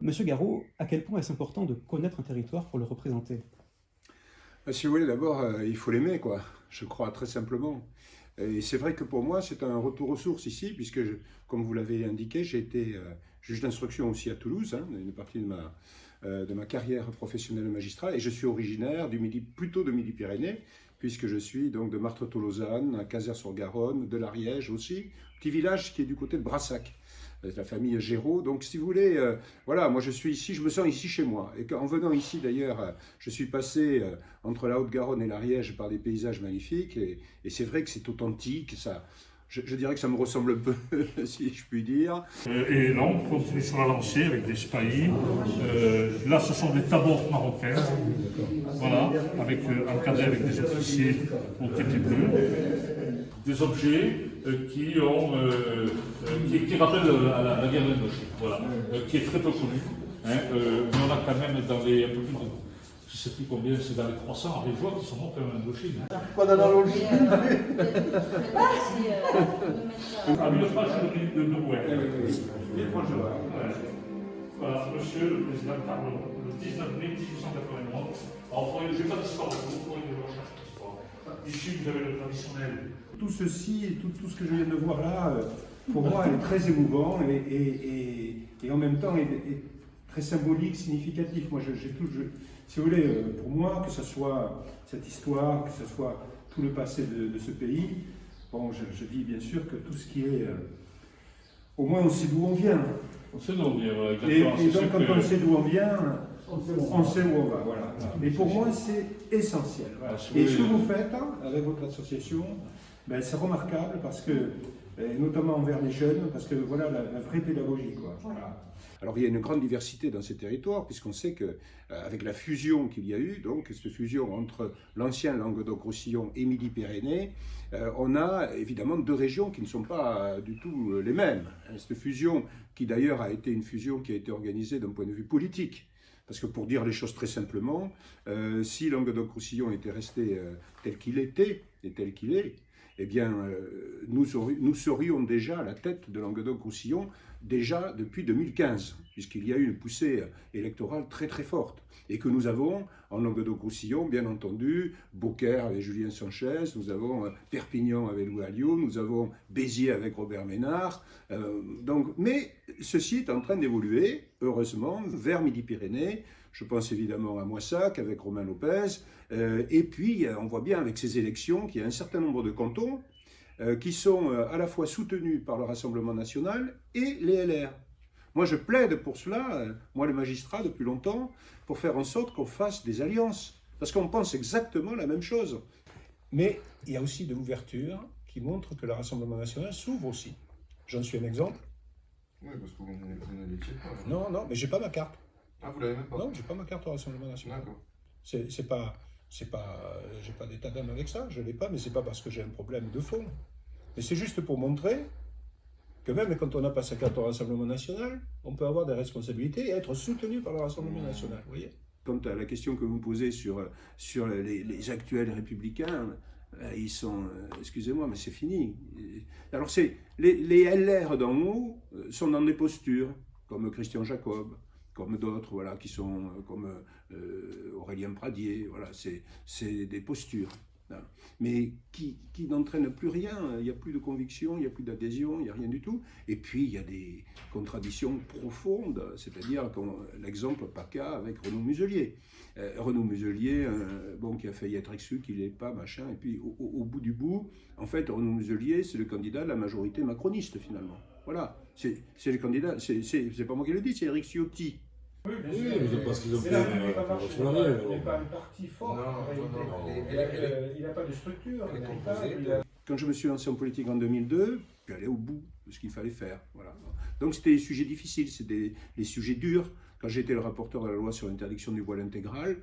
Monsieur Garot, à quel point est-ce important de connaître un territoire pour le représenter? Si vous voulez, d'abord, il faut l'aimer, quoi. Je crois très simplement. Et c'est vrai que pour moi, c'est un retour aux sources ici, puisque, comme vous l'avez indiqué, j'ai été juge d'instruction aussi à Toulouse, hein, une partie de ma carrière professionnelle de magistrat, et je suis originaire du Midi, plutôt de Midi-Pyrénées, puisque je suis donc de Marthe-Tolosane, à Caser-sur-Garonne, de l'Ariège aussi, petit village qui est du côté de Brassac, la famille Géraud. Donc, si vous voulez, voilà, moi je suis ici, je me sens ici chez moi. Et en venant ici, d'ailleurs, je suis passé entre la Haute-Garonne et l'Ariège par des paysages magnifiques. Et c'est vrai que c'est authentique. Ça, je dirais que ça me ressemble un peu, si je puis dire. Et là, on continue sur la lancée avec des spahis. Là, ce sont des tabords marocains. Voilà, encadrés avec des officiers au képi bleu. Des objets qui rappellent à la guerre d'Indochine, voilà, qui est très peu connue, hein, mais on a quand même dans les un peu plus de, je ne sais plus combien, c'est dans les 300 ariégeois qui sont morts en Indochine. Pas d'analogie. Ah, 1000 francs de Noël. 1000 francs de Noël. Voilà, monsieur le président Carlo, le 19 mai 1891. Alors, je n'ai pas d'histoire, vous pourrez une recherche d'histoire. Ici, vous avez le traditionnel. Tout ceci, tout ce que je viens de voir là, pour moi, est très émouvant et en même temps est très symbolique, significatif. Moi, si vous voulez, pour moi, que ce soit cette histoire, que ce soit tout le passé de ce pays, bon, je dis bien sûr que tout ce qui est... au moins, on sait d'où on vient. On sait d'où on vient, voilà, Et donc, quand on sait d'où on vient, on sait où on va. Voilà. Et pour moi, c'est essentiel. Voilà. Et ce que vous faites hein, avec votre association, ben, c'est remarquable parce que, notamment envers les jeunes, parce que voilà la vraie pédagogie, quoi. Voilà. Alors il y a une grande diversité dans ces territoires, puisqu'on sait que avec la fusion qu'il y a eu, donc cette fusion entre l'ancien Languedoc-Roussillon et Midi-Pyrénées, on a évidemment deux régions qui ne sont pas du tout les mêmes. Cette fusion, qui d'ailleurs a été une fusion qui a été organisée d'un point de vue politique. Parce que pour dire les choses très simplement, si Languedoc-Roussillon était resté tel qu'il était et tel qu'il est, eh bien, nous serions déjà à la tête de Languedoc-Roussillon déjà depuis 2015, puisqu'il y a eu une poussée électorale très très forte. Et que nous avons en Languedoc-Roussillon, bien entendu, Beaucaire avec Julien Sanchez, nous avons Perpignan avec Louis Alliot, nous avons Béziers avec Robert Ménard. Mais ceci est en train d'évoluer, heureusement, vers Midi-Pyrénées. Je pense évidemment à Moissac avec Romain Lopez. Et puis, on voit bien avec ces élections qu'il y a un certain nombre de cantons qui sont à la fois soutenus par le Rassemblement national et les LR. Moi, je plaide pour cela, moi le magistrat depuis longtemps, pour faire en sorte qu'on fasse des alliances. Parce qu'on pense exactement la même chose. Mais il y a aussi de l'ouverture qui montre que le Rassemblement national s'ouvre aussi. J'en suis un exemple. Oui, parce que vous ne l'étiez pas. Non, mais j'ai pas ma carte. Ah, vous l'avez même pas? Non, j'ai pas ma carte au Rassemblement national. D'accord. J'ai pas d'état d'âme avec ça, je l'ai pas, mais c'est pas parce que j'ai un problème de fond. Mais c'est juste pour montrer que même quand on n'a pas sa carte au Rassemblement national, on peut avoir des responsabilités et être soutenu par le Rassemblement national, vous voyez. Quant à la question que vous me posez sur les actuels républicains, ils sont, excusez-moi, mais c'est fini. Alors les LR d'en haut sont dans des postures, comme Christian Jacob, comme d'autres, voilà, qui sont comme Aurélien Pradier, voilà, c'est des postures. Mais qui n'entraînent plus rien, il n'y a plus de conviction, il n'y a plus d'adhésion, il n'y a rien du tout. Et puis il y a des contradictions profondes, c'est-à-dire l'exemple PACA avec Renaud Muselier. Renaud Muselier, qui a failli être exclu, qu'il n'est pas, machin, et puis au bout du bout, en fait, Renaud Muselier, c'est le candidat de la majorité macroniste finalement. Voilà, c'est le candidat, c'est pas moi qui le dis, c'est Éric Ciotti. Oui, mais parce qu'ils ont fait Il n'est pas un parti fort. Il n'a pas de structure. Quand je me suis lancé en politique en 2002, je suis allé au bout de ce qu'il fallait faire. Voilà. Donc c'était des sujets difficiles, c'était des sujets durs. Quand j'étais le rapporteur de la loi sur l'interdiction du voile intégral,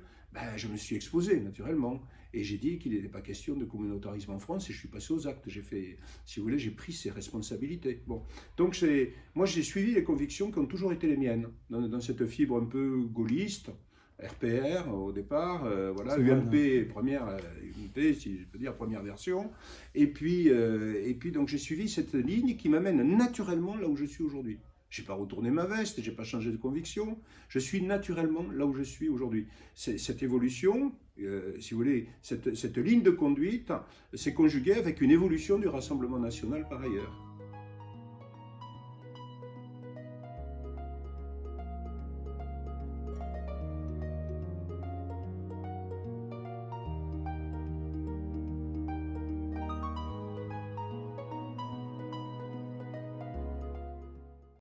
je me suis exposé naturellement. Et j'ai dit qu'il n'était pas question de communautarisme en France et je suis passé aux actes. J'ai fait, si vous voulez, j'ai pris ces responsabilités. Bon. Donc moi j'ai suivi les convictions qui ont toujours été les miennes, dans cette fibre un peu gaulliste, RPR au départ, voilà, UMP, UMP, si je peux dire, première version. Et puis donc j'ai suivi cette ligne qui m'amène naturellement là où je suis aujourd'hui. Je n'ai pas retourné ma veste, je n'ai pas changé de conviction, je suis naturellement là où je suis aujourd'hui. Cette évolution, si vous voulez, cette ligne de conduite s'est conjuguée avec une évolution du Rassemblement national par ailleurs.